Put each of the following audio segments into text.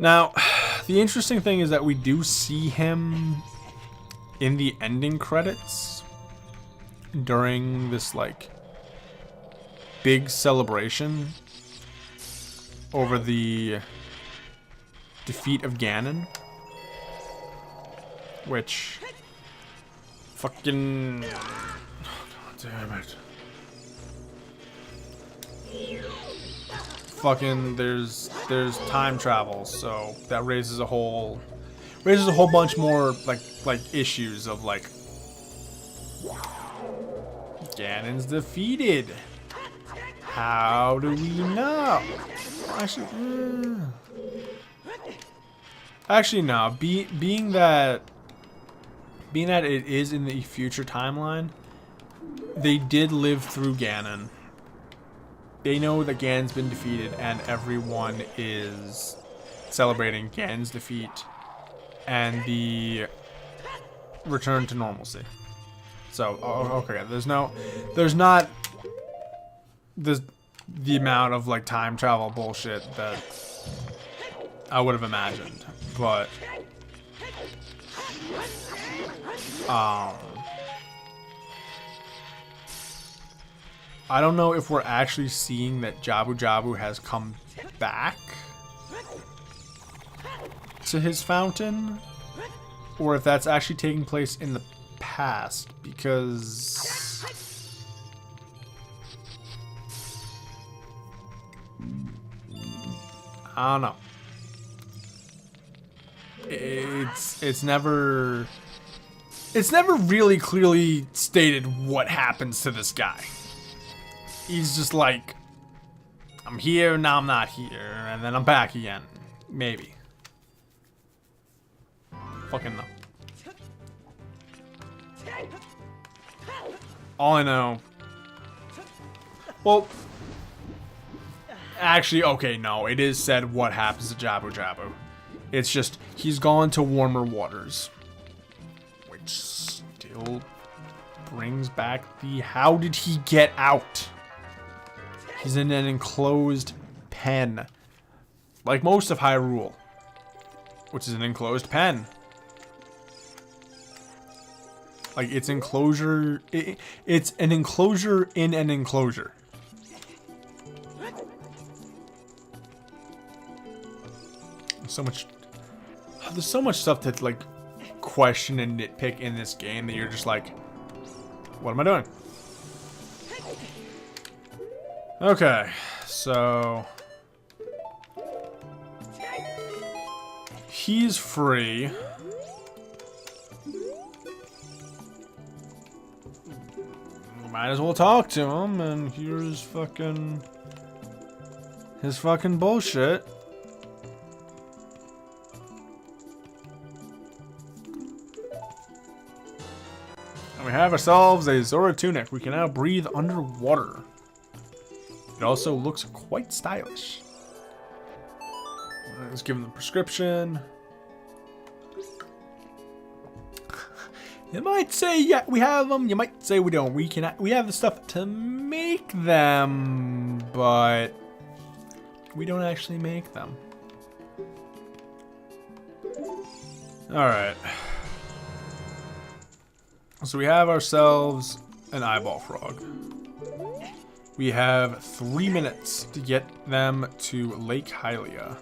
Now, the interesting thing is that we do see him in the ending credits during this, like, big celebration over the defeat of Ganon. Which... fucking... oh, damn it. Fucking there's time travel, so that raises a whole bunch more like issues of like Ganon's defeated. How do we know? Actually no. Being that it is in the future timeline, they did live through Ganon. They know that Ganon's been defeated, and everyone is celebrating Ganon's defeat and the return to normalcy. So, okay, there's not the amount of like time travel bullshit that I would have imagined, but I don't know if we're actually seeing that Jabu Jabu has come back to his fountain, or if that's actually taking place in the past, because I don't know. It's never really clearly stated what happens to this guy. He's just like, I'm here, now I'm not here, and then I'm back again. Maybe. Fucking no. All I know... well... actually, okay, no. It is said what happens to Jabu Jabu. It's just, he's gone to warmer waters. Which still brings back the, how did he get out? He's in an enclosed pen. Like most of Hyrule. Which is an enclosed pen. Like, it's enclosure... it's an enclosure in an enclosure. There's so much stuff to, like, question and nitpick in this game that you're just like... what am I doing? Okay, so... he's free. Might as well talk to him, and here's fucking... his fucking bullshit. And we have ourselves a Zora tunic. We can now breathe underwater. It also looks quite stylish. Let's give him the prescription. You might say, yeah, we have them. You might say we don't. We have the stuff to make them, but we don't actually make them. All right. So we have ourselves an eyeball frog. We have 3 minutes to get them to Lake Hylia.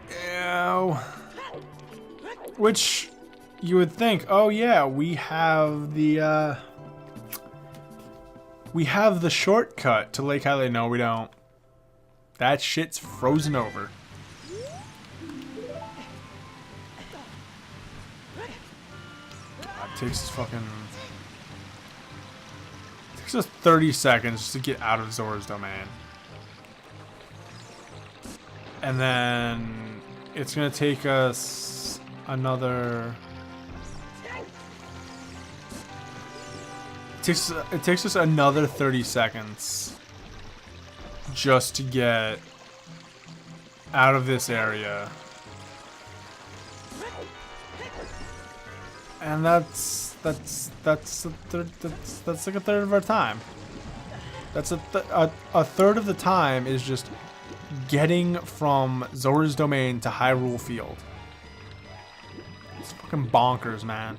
Ew. Which you would think, oh yeah, we have the shortcut to Lake Hylia. No, we don't. That shit's frozen over. God, takes us 30 seconds to get out of Zora's domain. And then it's gonna take us another... It takes us another 30 seconds just to get out of this area. And that's like a third of our time. That's a third of the time is just getting from Zora's Domain to Hyrule Field. It's fucking bonkers, man.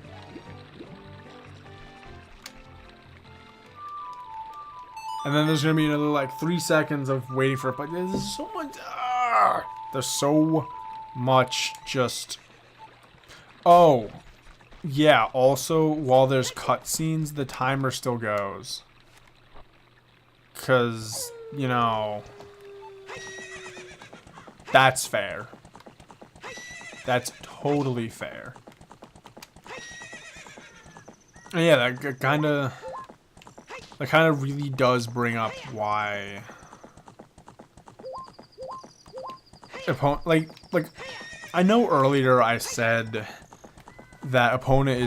And then there's gonna be another like 3 seconds of waiting for it, but there's so much. There's so much just. Oh, yeah. Also, while there's cutscenes, the timer still goes. 'Cause, you know, that's fair. That's totally fair. And yeah, that kind of really does bring up why like I know earlier I said that Epona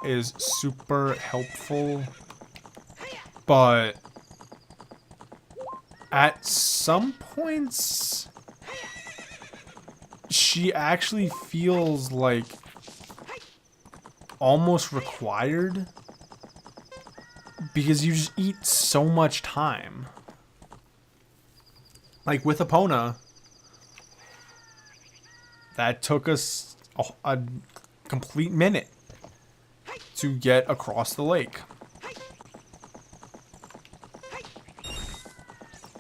is super helpful, but at some points she actually feels like almost required, because you just eat so much time. Like with Epona, that took us a complete minute to get across the lake.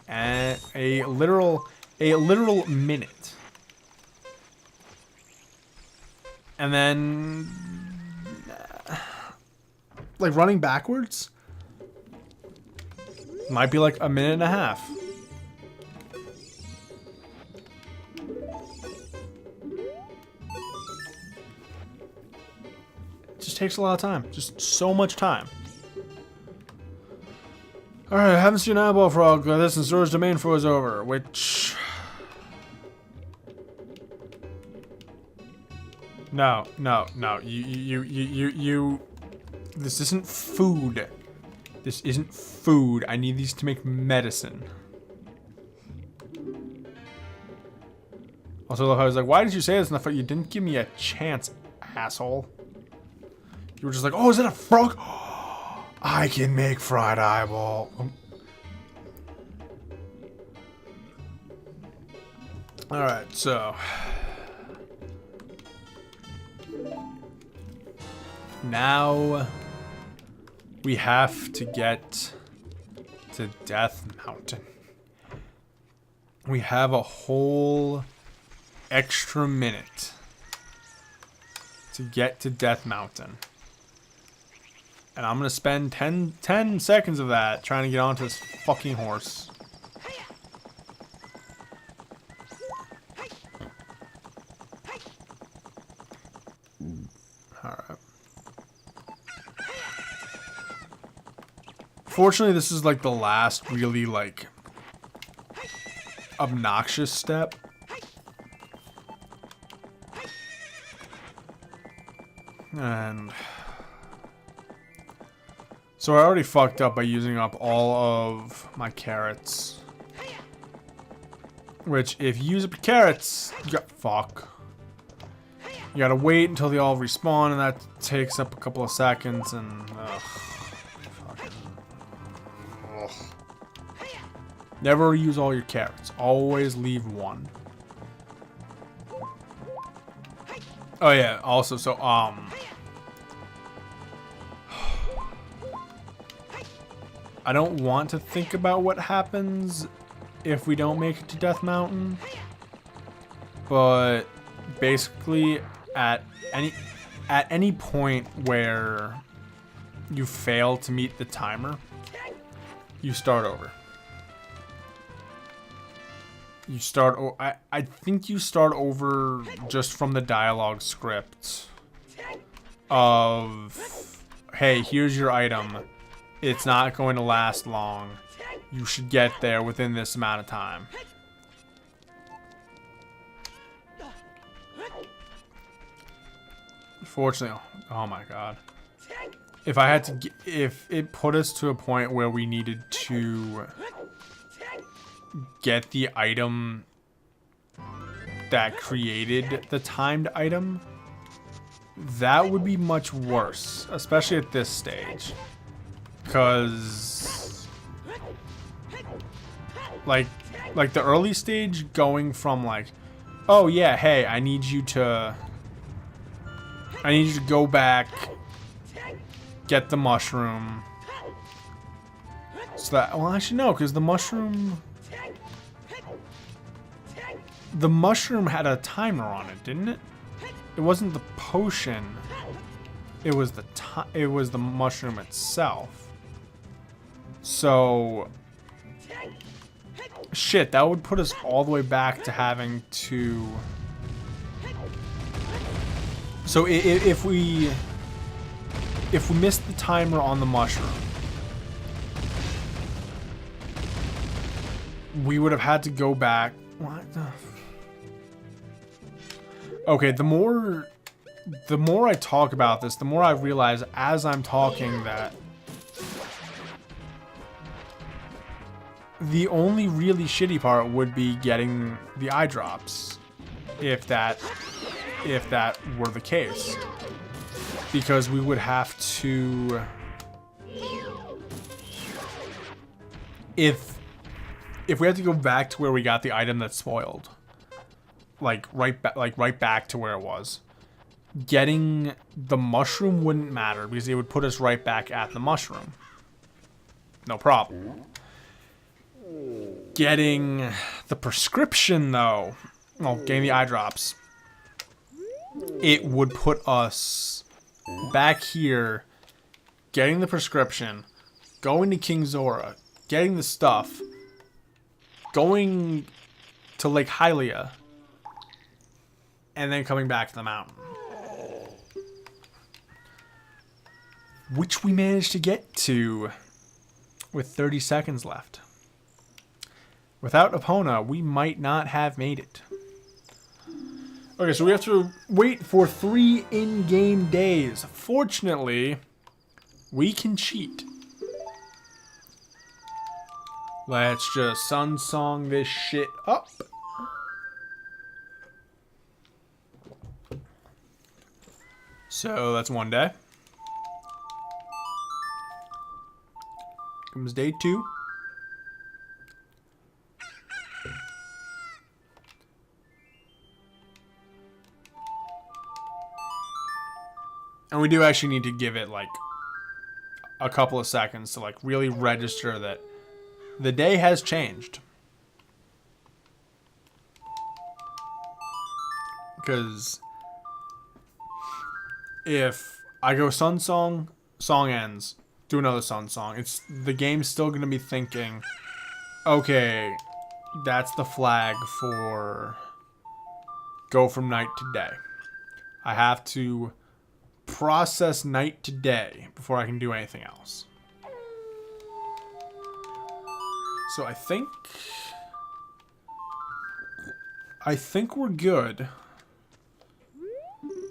And a literal minute. And then like running backwards might be like a minute and a half. It just takes a lot of time. Just so much time. Alright, I haven't seen an eyeball frog like this since Zora's Domain was over, which... No. You... This isn't food. This isn't food. I need these to make medicine. Also, I was like, why did you say this? And I thought you didn't give me a chance, asshole. You were just like, oh, is that a frog? I can make fried eyeball. Alright, so. Now we have to get to Death Mountain. We have a whole extra minute to get to Death Mountain. And I'm gonna spend 10 seconds of that trying to get onto this fucking horse. Alright. Fortunately, this is like the last really like obnoxious step. And so I already fucked up by using up all of my carrots. Which, if you use up your carrots, you got fuck. You gotta wait until they all respawn, and that takes up a couple of seconds, and fucking, never use all your carrots. Always leave one. Oh yeah, also, so, I don't want to think about what happens if we don't make it to Death Mountain, but basically at any point where you fail to meet the timer, you start over. You start. I think you start over just from the dialogue script of, hey, here's your item. It's not going to last long. You should get there within this amount of time. Fortunately, oh my god. If I had to, if it put us to a point where we needed to get the item that created the timed item, that would be much worse, especially at this stage. Because Like the early stage going from like, oh yeah, hey, I need you to go back, get the mushroom. So that, well, actually no, because the mushroom had a timer on it, didn't it? It wasn't the potion. It was the mushroom itself. So shit, that would put us all the way back to having to. So if we missed the timer on the mushroom, we would have had to go back. What the? Okay, the more I talk about this, the more I realize as I'm talking that the only really shitty part would be getting the eye drops, if that were the case, because we would have to, if we had to go back to where we got the item that's spoiled, like right back to where it was, getting the mushroom wouldn't matter because it would put us right back at the mushroom. No problem. Getting the prescription though, well, getting the eye drops, it would put us back here, getting the prescription, going to King Zora, getting the stuff, going to Lake Hylia, and then coming back to the mountain. Which we managed to get to with 30 seconds left. Without Epona, we might not have made it. Okay, so we have to wait for 3 in-game days. Fortunately, we can cheat. Let's just Sun Song this shit up. So that's 1 day. Comes day 2. And we do actually need to give it like a couple of seconds to like really register that the day has changed. Because if I go Sun Song, song ends, do another Sun Song, the game's still going to be thinking, okay, that's the flag for go from night to day. I have to process night to day before I can do anything else. So I think we're good.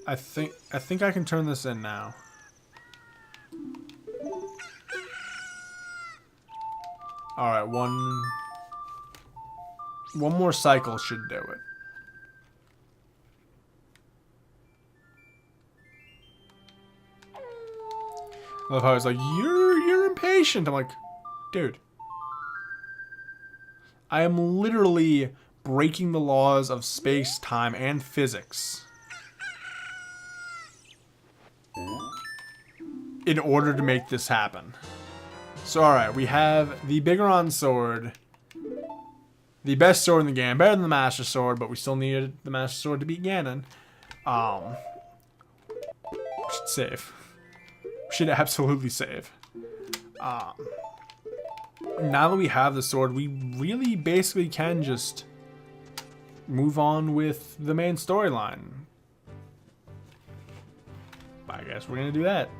I think I can turn this in now. All right, one more cycle should do it. I love how it's like, you're impatient. I'm like, dude, I am literally breaking the laws of space, time, and physics in order to make this happen. So, alright, we have the Bigoron sword. The best sword in the game. Better than the Master Sword, but we still needed the Master Sword to beat Ganon. We should save. We should absolutely save. Now that we have the sword, we really basically can just move on with the main storyline. I guess we're gonna do that.